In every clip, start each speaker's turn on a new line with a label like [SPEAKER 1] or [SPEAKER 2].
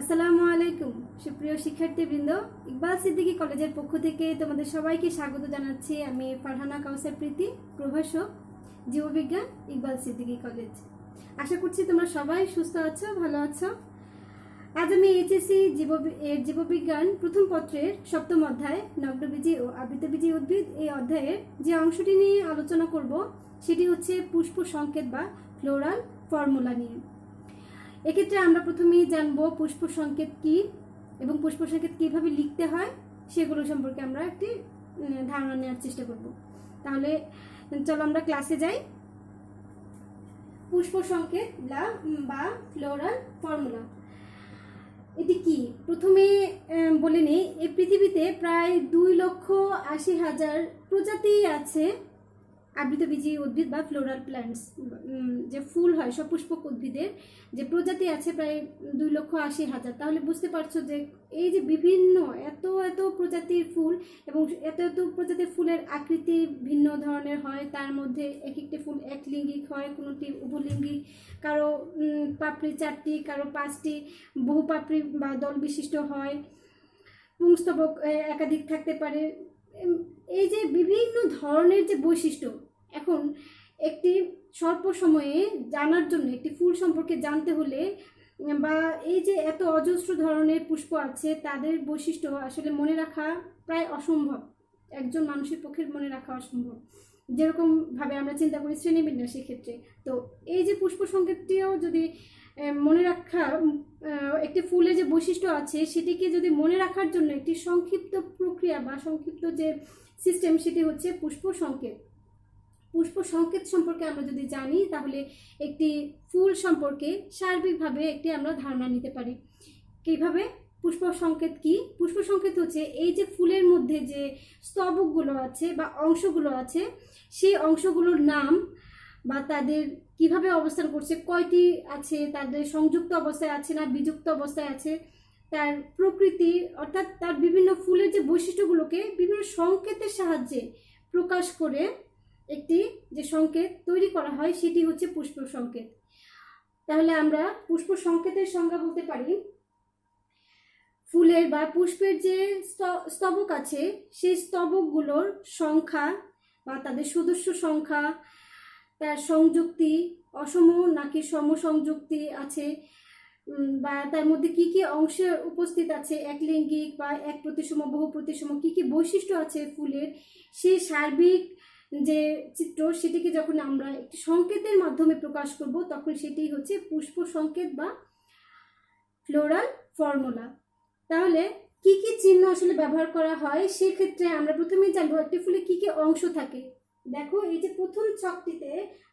[SPEAKER 1] আসসালামু আলাইকুম সুপ্রিয় শিক্ষার্থীবৃন্দ, ইকবাল সিদ্দিকী কলেজের পক্ষ থেকে তোমাদের সবাইকে স্বাগত জানাচ্ছি। আমি ফারহানা কাউসার প্রীতি, প্রভাষক, জীববিজ্ঞান, ইকবাল সিদ্দিকী কলেজ। আশা করছি তোমরা সবাই সুস্থ আছো, ভালো আছো। আজ আমি এইচএসসি জীববিজ্ঞান প্রথম পত্রের সপ্তম অধ্যায় নগ্নবীজি ও আবৃতবীজি উদ্ভিদ এই অধ্যায়ের যে অংশটি নিয়ে আলোচনা করব সেটি হচ্ছে পুষ্প সংকেত বা ফ্লোরাল ফর্মুলা নিয়ে। এক্ষেত্রে আমরা প্রথমেই জানবো পুষ্প সংকেত কি এবং পুষ্প সংকেত কিভাবে লিখতে হয় সেগুলো সম্পর্কে আমরা একটি ধারণা নেওয়ার চেষ্টা করব। তাহলে চলো আমরা ক্লাসে যাই। পুষ্প সংকেত বা ফ্লোরাল ফর্মুলা এটি কি প্রথমে বলে নেই। এই পৃথিবীতে প্রায় 2,80,000 প্রজাতি আছে আবৃতবীজি উদ্ভিদ বা ফ্লোরাল প্ল্যান্টস, যে ফুল হয় সপুষ্পক উদ্ভিদের যে প্রজাতি আছে প্রায় 2,80,000। তাহলে বুঝতে পারছো যে এই যে বিভিন্ন এত এত প্রজাতির ফুল এবং এত এত প্রজাতির ফুলের আকৃতি ভিন্ন ধরনের হয়। তার মধ্যে এক একটি ফুল একলিঙ্গিক হয়, কোনোটি উভলিঙ্গিক, কারো পাপড়ি 4টি, কারো 5টি, বহু পাপড়ি বা দল বিশিষ্ট হয়, পুংস্তবক একাধিক থাকতে পারে। এই যে বিভিন্ন ধরনের যে বৈশিষ্ট্য, এখন একটি স্বল্প সময়ে জানার জন্য একটি ফুল সম্পর্কে জানতে হলে বা এই যে এত অজস্র ধরনের পুষ্প আছে তাদের বৈশিষ্ট্য আসলে মনে রাখা প্রায় অসম্ভব, একজন মানুষের পক্ষে মনে রাখা অসম্ভব, যেরকম ভাবে আমরা চিন্তা করি শ্রেণীবিন্যাসের ক্ষেত্রে। তো এই যে পুষ্প সংকেতটিও যদি মনে রাখা, একটি ফুলের যে বৈশিষ্ট্য আছে সেটিকে যদি মনে রাখার জন্য একটি সংক্ষিপ্ত প্রক্রিয়া বা সংক্ষিপ্ত যে সিস্টেম সেটি হচ্ছে পুষ্প সংকেত। পুষ্প সংকেত সম্পর্কে আমরা যদি জানি তাহলে একটি ফুল সম্পর্কে সার্বিকভাবে একটি আমরা ধারণা নিতে পারি। কিভাবে? পুষ্প সংকেত কি? পুষ্প সংকেত হচ্ছে এই যে ফুলের মধ্যে যে স্তবকগুলো আছে বা অংশগুলো আছে সেই অংশগুলোর নাম বা তাদের কিভাবে অবস্থান করছে, কয়টি আছে, তাদের সংযুক্ত অবস্থায় আছে না বিযুক্ত অবস্থায় আছে, তার প্রকৃতি, অর্থাৎ তার বিভিন্ন ফুলের যে বৈশিষ্ট্যগুলোকে বিভিন্ন সংকেতের সাহায্যে প্রকাশ করে একটি যে সংকেত তৈরি করা হয় সেটি হচ্ছে পুষ্প সংকেত। তাহলে আমরা পুষ্প সংকেতের সংজ্ঞা বলতে পারি ফুলের বা পুষ্পের যে স্তবক আছে সেই স্তবকগুলোর সংখ্যা বা তাদের সদস্য সংখ্যা, তার সংযুক্তি, অসম নাকি সমসংযুক্তি আছে, বা তার মধ্যে কি কি অংশ উপস্থিত আছে, একলিঙ্গিক বা এক প্রতিসম, বহু প্রতিসম, কি কি বৈশিষ্ট্য আছে ফুলের, সেই সার্বিক যে চিত্র সেটিকে যখন আমরা একটি সংকেতের মাধ্যমে প্রকাশ করব তখন সেটি হচ্ছে পুষ্প সংকেত বা ফ্লোরাল ফর্মুলা। তাহলে কি কি চিহ্ন আসলে ব্যবহার করা হয় সেক্ষেত্রে আমরা প্রথমেই জানবো একটি ফুলে কি কি অংশ থাকে। দেখো এই যে প্রথম ছকটিতে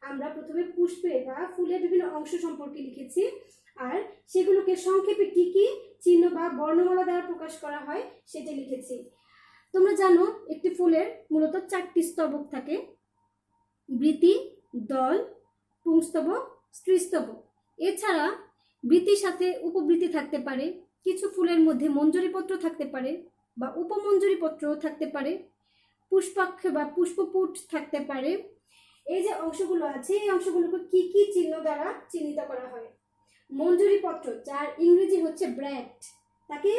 [SPEAKER 1] আমরা প্রথমে পুষ্পের বা ফুলের বিভিন্ন অংশ সম্পর্কে লিখেছি আর সেগুলোকে সংক্ষেপে কি কি চিহ্ন বা বর্ণমালা দ্বারা প্রকাশ করা হয় সেটা লিখেছি। তোমরা জানো একটি ফুলের মূলত 4টি স্তবক থাকে: বৃতি, দল, পুংস্তবক, স্ত্রীস্তবক। এছাড়া বৃতির সাথে উপবৃতি থাকতে পারে, কিছু ফুলের মধ্যে মঞ্জরিপত্র থাকতে পারে বা উপমঞ্জরিপত্রও থাকতে পারে, পুষ্পাক্ষ বা পুষ্পপুট থাকতে পারে। এই যে অংশগুলো আছে এই অংশগুলোকে কি কি চিহ্ন দ্বারা চিহ্নিত করা হয়? মঞ্জরিপত্র, যার ইংরেজি হচ্ছে ব্র্যাক্ট, তাকে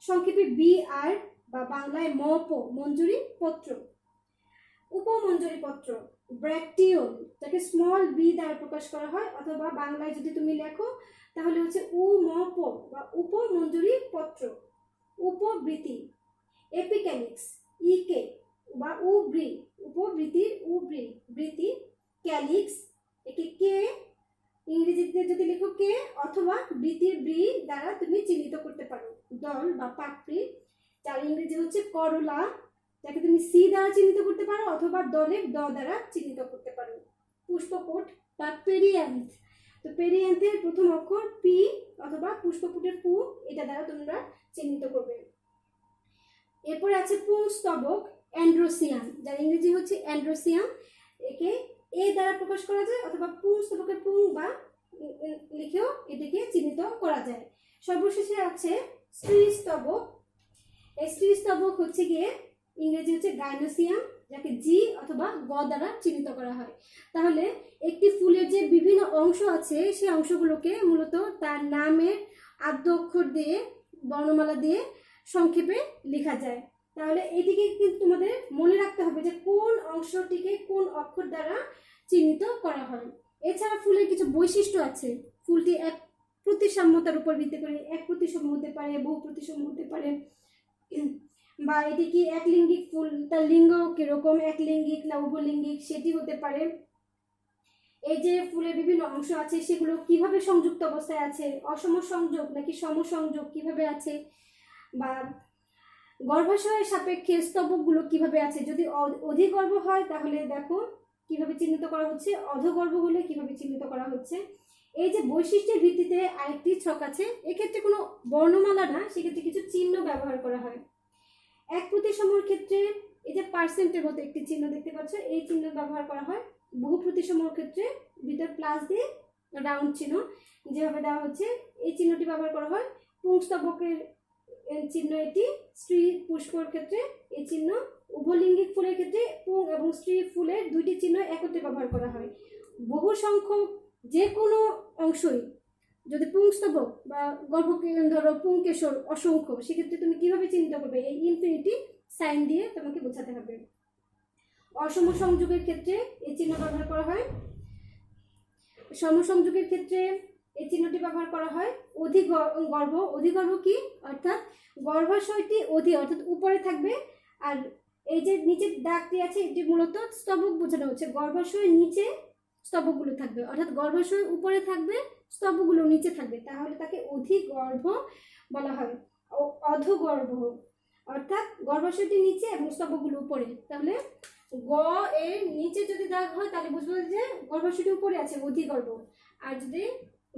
[SPEAKER 1] সংক্ষেপে BR বা বাংলায় মপ, মঞ্জুরি পত্র। উপমঞ্জরিপত্র ব্র্যাকটিওল, যাকে স্মল b দ্বারা প্রকাশ করা হয়, অথবা বাংলায় যদি তুমি লেখো তাহলে হচ্ছে উমপ বা উপমঞ্জুরি পত্র। উপবৃতি এপিক্যালিক্স, ইকে বা উব্রি, উপবৃতির উব্রি, বৃতি, ক্যালিক্স, একে কে ইংরেজিতে যদি লেখো কে অথবা বৃতির ব্রি দ্বারা তুমি চিহ্নিত করতে পারো। দল বা পাপড়ি, যার ইংরেজি হচ্ছে করলা, যাকে তুমি সি দ্বারা চিহ্নিত করতে পারো অথবা দলের দ দ্বারা চিহ্নিত করতে পারো। পুষ্পপুট বা পেরিয়ান্থ, তো পেরিয়ান্থের প্রথম অক্ষর পি অথবা পুষ্পপুটের পু, এটা দ্বারা তোমরা চিহ্নিত করবে। এরপরে আছে পুংস্তবক অ্যান্ড্রোসিয়াম, যার ইংরেজি হচ্ছে অ্যান্ড্রোসিয়াম, একে এ দ্বারা প্রকাশ করা যায় অথবা পুংস্তবকের পুং বা লিখেও এটাকে চিহ্নিত করা যায়। সর্বশেষে আছে স্ত্রীস্তবক। এই স্ত্রীস্তবক হচ্ছে গিয়ে ইংরেজি হচ্ছে গাইনোসিয়াম, যাকে জি অথবা গ দ্বারা চিহ্নিত করা হয়। তাহলে একটি ফুলের যে বিভিন্ন অংশ আছে সেই অংশগুলোকে মূলত তার নামের আদ্য অক্ষর দিয়ে বর্ণমালা দিয়ে সংক্ষেপে লেখা যায়। তাহলে এটিকে কিন্তু তোমাদের মনে রাখতে হবে যে কোন অংশটিকে কোন অক্ষর দ্বারা চিহ্নিত করা হয়। এছাড়া ফুলের কিছু বৈশিষ্ট্য আছে। ফুলটি এক প্রতিসাম্যতার উপর ভিত্তি করে এক প্রতিসম হতে পারে, বহু প্রতিসম হতে পারে, বা এটি কি একলিঙ্গিক ফুল, তার লিঙ্গ কিরকম, একলিঙ্গিক না উভলিঙ্গিক সেটি হতে পারে। এই যে ফুলের বিভিন্ন অংশ আছে সেগুলো কিভাবে সংযুক্ত অবস্থায় আছে, অসম সংযোগ নাকি সমসংযোগ কিভাবে আছে, বা গর্ভাশয়ের সাপেক্ষে স্তবকগুলো কিভাবে আছে। যদি অধিগর্ভ হয় তাহলে দেখো কিভাবে চিহ্নিত করা হচ্ছে, অধগর্ভ হলে কিভাবে চিহ্নিত করা হচ্ছে। এই যে বৈশিষ্ট্যের ভিত্তিতে আরেকটি ছক আছে, এক্ষেত্রে কোনো বর্ণমালা না, সেক্ষেত্রে কিছু চিহ্ন ব্যবহার করা হয়। এক প্রতিসমর ক্ষেত্রে এই যে পার্সেন্টের মতো একটি চিহ্ন দেখতে পাচ্ছ, এই চিহ্ন ব্যবহার করা হয়। বহু প্রতিসমর ক্ষেত্রে ভিতর প্লাস দিয়ে রাউন্ড চিহ্ন যেভাবে দেওয়া হচ্ছে এই চিহ্নটি ব্যবহার করা হয়। পুংস্তবকের চিহ্ন এটি, স্ত্রী পুষ্পর ক্ষেত্রে এই চিহ্ন, উভলিঙ্গিক ফুলের ক্ষেত্রে পুং এবং স্ত্রী ফুলের দুইটি চিহ্ন একত্রে ব্যবহার করা হয়। বহু সংখ্যক যে কোনো অংশই, যদি পুংস্তবক বা গর্ভকে ধরো পুংকেশর অসংখ্য, সেক্ষেত্রে তুমি কিভাবে চিহ্নিত করবে, এই ইনফিনিটি সাইন দিয়ে তোমাকে বোঝাতে হবে। অসম সংযোগের ক্ষেত্রে এই চিহ্ন ব্যবহার করা হয়। সমসংযোগের ক্ষেত্রে এই চিহ্নটি ব্যবহার করা হয়। অধিগর্ভ, অধিগর্ভ কি, অর্থাৎ গর্ভাশয়টি অর্থাৎ উপরে থাকবে, আর এই যে নিচের দাগটি আছে এটি মূলত স্তবক বোঝানো হচ্ছে। গর্ভাশয়ের নিচে স্তবকগুলো থাকবে, অর্থাৎ গর্ভাশয় উপরে থাকবে, স্তবকগুলো নিচে থাকবে, তাহলে তাকে অধিগর্ভ বলা হয়। অধগর্ভ অর্থাৎ গর্ভাশয়টি নিচে এবং স্তবকগুলো উপরে। তাহলে গ এর নিচে যদি দাগ হয় তাহলে বুঝবো যে গর্ভাশয়টি উপরে আছে, অধিগর্ভ। আর যদি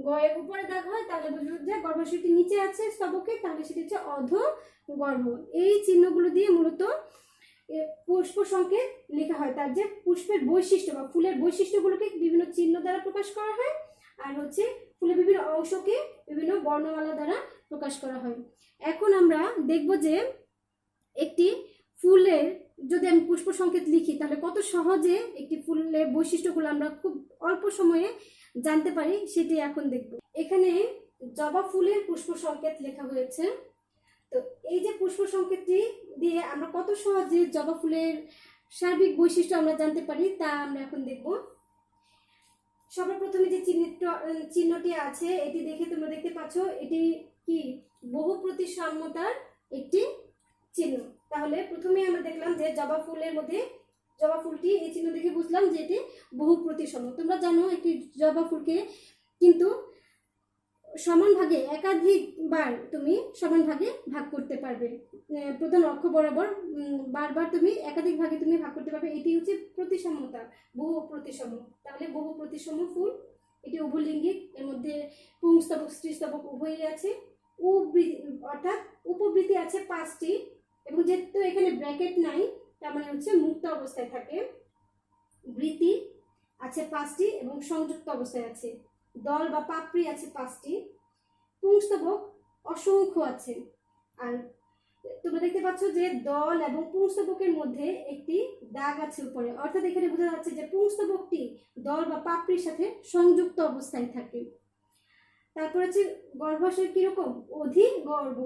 [SPEAKER 1] গ এর উপরে দাগ হয় তাহলে বুঝবো যে গর্ভাশয়টি নিচে আছে স্তবকে, তাহলে সেটি হচ্ছে অধগর্ভ। এই চিহ্নগুলো দিয়ে মূলত পুষ্প সংকেত লেখা হয়। তার যে পুষ্পের বৈশিষ্ট্য বা ফুলের বৈশিষ্ট্যগুলোকে বিভিন্ন চিহ্ন দ্বারা প্রকাশ করা হয়, আর হচ্ছে ফুলের বিভিন্ন অংশকে বিভিন্ন বর্ণমালা দ্বারা প্রকাশ করা হয়। এখন আমরা দেখব যে একটি ফুলের যদি আমি পুষ্প সংকেত লিখি তাহলে কত সহজে একটি ফুলের বৈশিষ্ট্যগুলো আমরা খুব অল্প সময়ে জানতে পারি, সেটি এখন দেখব। এখানে জবা ফুলের পুষ্প সংকেত লেখা হয়েছে। তো এই যে পুষ্প সংকেতটি দিয়ে আমরা কত সহজে জবা ফুলের সার্বিক বৈশিষ্ট্য আমরা জানতে পারি তা আমরা এখন দেখব। সবার প্রথমে যে চিহ্নটি আছে এটি দেখে তোমরা দেখতে পাচ্ছ এটি কি বহু প্রতিসাম্যতার একটি চিহ্ন। তাহলে প্রথমে আমরা দেখলাম যে জবা ফুলের মধ্যে জবা ফুলটি এই চিহ্ন দেখে বুঝলাম যে এটি বহু প্রতিসম। তোমরা জানো একটি জবা ফুলকে কিন্তু সমান ভাগে একাধিকবার তুমি সমান ভাগে ভাগ করতে পারবে, প্রধান অক্ষ বরাবর বারবার তুমি একাধিক ভাগে তুমি ভাগ করতে পারবে। এটি হচ্ছে প্রতিসমতা, বহু প্রতিসম। তাহলে বহু প্রতিসম ফুল, এটি উভলিঙ্গিক, এর মধ্যে পুংস্তবক স্ত্রীস্তবক উভয়ই আছে। অর্থাৎ উপবৃত্তি আছে 5টি, এবং যেহেতু এখানে ব্র্যাকেট নাই তার মানে হচ্ছে মুক্ত অবস্থায় থাকে। বৃত্তি আছে 5টি এবং সংযুক্ত অবস্থায় আছে। দল বা পাপড়ি আছে 5টি। পুংস্তবক অসংখ্য আছে। আর তোমরা দেখতে পাচ্ছ যে দল এবং পুংস্তবকের মধ্যে একটি দাগ আছে উপরে, অর্থাৎ এখানে বোঝা যাচ্ছে যে পুংস্তবকটি দল বা পাপড়ির সাথে সংযুক্ত অবস্থায় থাকে। তারপর আছে গর্ভাশয় কিরকম, অধিগর্ভ।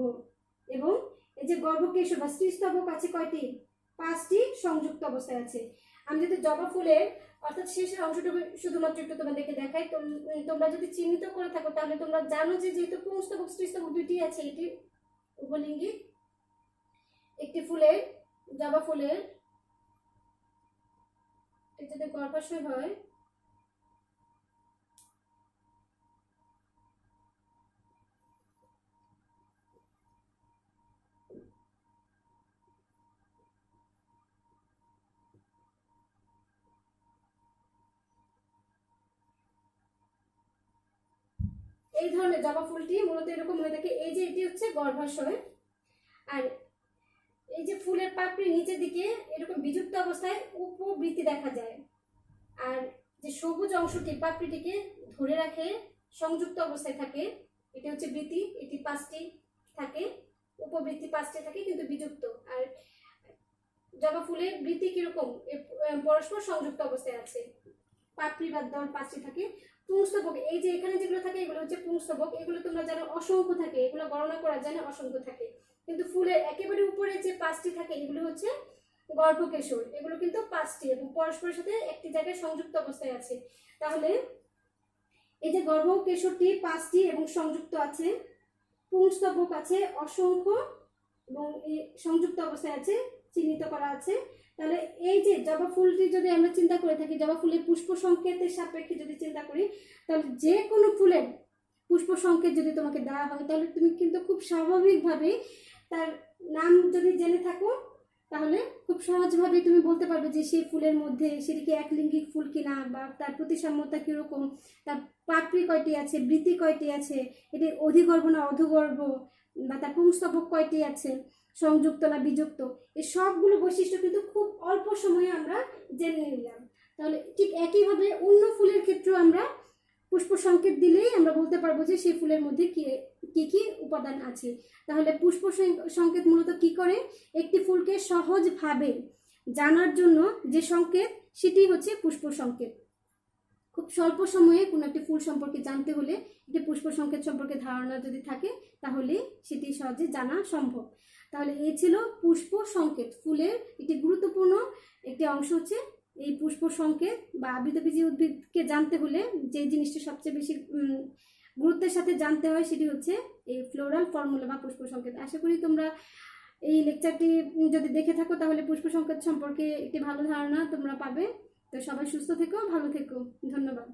[SPEAKER 1] এবং এই যে গর্ভকেশর বা স্ত্রীস্তবক আছে কয়টি, 5টি সংযুক্ত অবস্থায় আছে। আমি যদি জবা ফুলের অর্থাৎ শেষের অংশটুকু শুধুমাত্র একটু তোমাদেরকে দেখাই, তোমরা যদি চিহ্নিত করে থাকো তাহলে তোমরা জানো যে যেহেতু পুংস্তবক স্ত্রীস্তবক দুইটি আছে, এটি উভলিঙ্গিক। একটি ফুলের জবা ফুলের যদি গর্ভাশয় হয় এই ধরনের জবা ফুলটি মূলত এরকম হয়ে থাকে। এই যে এটি হচ্ছে গর্ভাশয়, আর এই যে ফুলের পাপড়ির নিচের দিকে এরকম বিযুক্ত অবস্থায় উপবৃত্তি দেখা যায়, আর যে সবুজ অংশটি পাপড়িটিকে ধরে রাখে সংযুক্ত অবস্থায় থাকে, এটি হচ্ছে বৃত্তি। এটি 5টি থাকে, উপবৃত্তি 5টি থাকে কিন্তু বিযুক্ত। আর জবা ফুলের বৃত্তি কিরকম, পরস্পর সংযুক্ত অবস্থায় আছে। পাপড়ি বা দল 5টি থাকে। পুংস্তবক, এই যে এখানে যেগুলো থাকে এগুলো হচ্ছে পুংস্তবক, এগুলো তোমরা জানো অসংখ্য থাকে, এগুলো গণনা করা যায় না, অসংখ্য থাকে। কিন্তু ফুলের একেবারে উপরে যে 5টি থাকে এগুলো হচ্ছে গর্ভকেশর, এগুলো কিন্তু 5টি এবং পরস্পরের সাথে একটি জায়গায় সংযুক্ত অবস্থায় আছে। তাহলে এই যে গর্ভকেশরটি 5টি এবং সংযুক্ত আছে, পুংস্তবক আছে অসংখ্য এবং এই সংযুক্ত অবস্থায় আছে, চিহ্নিত করা আছে। তাহলে এই যে জবা ফুলটি যদি আমরা চিন্তা করে থাকি, জবা ফুলের পুষ্প সংকেতের সাপেক্ষে যদি চিন্তা করি, তাহলে যে কোনো ফুলের পুষ্প সংকেত যদি তোমাকে দেওয়া হয় তাহলে তুমি কিন্তু খুব স্বাভাবিকভাবে তার নাম যদি জেনে থাকো তাহলে খুব সহজভাবে তুমি বলতে পারবে যে সেই ফুলের মধ্যে সেটি কি একলিঙ্গিক ফুল কিনা, বা তার প্রতিসাম্যতা কীরকম, তার পাপড়ি কয়টি আছে, বৃতি কয়টি আছে, এটি অধিগর্ভ না অধগর্ভ, বা তার পুংস্তবক কয়টি আছে, সংযুক্ত না বিযুক্ত, এই সবগুলো বৈশিষ্ট্য কিন্তু খুব অল্প সময়ে আমরা জেনে নিলাম। তাহলে ঠিক একইভাবে অন্য ফুলের ক্ষেত্রেও আমরা পুষ্প সংকেত দিলেই আমরা বলতে পারবো যে সেই ফুলের মধ্যে কি কি উপাদান আছে। তাহলে পুষ্প সংকেত মূলত কি করে, একটি ফুলকে সহজভাবে জানার জন্য যে সংকেত সেটি হচ্ছে পুষ্প সংকেত। খুব স্বল্প সময়ে কোনো একটি ফুল সম্পর্কে জানতে হলে একটি পুষ্প সংকেত সম্পর্কে ধারণা যদি থাকে তাহলে সেটি সহজে জানা সম্ভব। তাহলে এই ছিল পুষ্প সংকেত, ফুলের একটি গুরুত্বপূর্ণ একটি অংশ হচ্ছে এই পুষ্প সংকেত। বা আবৃতবীজী উদ্ভিদকে জানতে হলে যে জিনিসটা সবচেয়ে বেশি গুরুত্বের সাথে জানতে হয় সেটি হচ্ছে এই ফ্লোরাল ফর্মুলা বা পুষ্প সংকেত। আশা করি তোমরা এই লেকচারটি যদি দেখে থাকো তাহলে পুষ্প সংকেত সম্পর্কে একটি ভালো ধারণা তোমরা পাবে। তো সবাই সুস্থ থেকো, ভালো থেকো, ধন্যবাদ।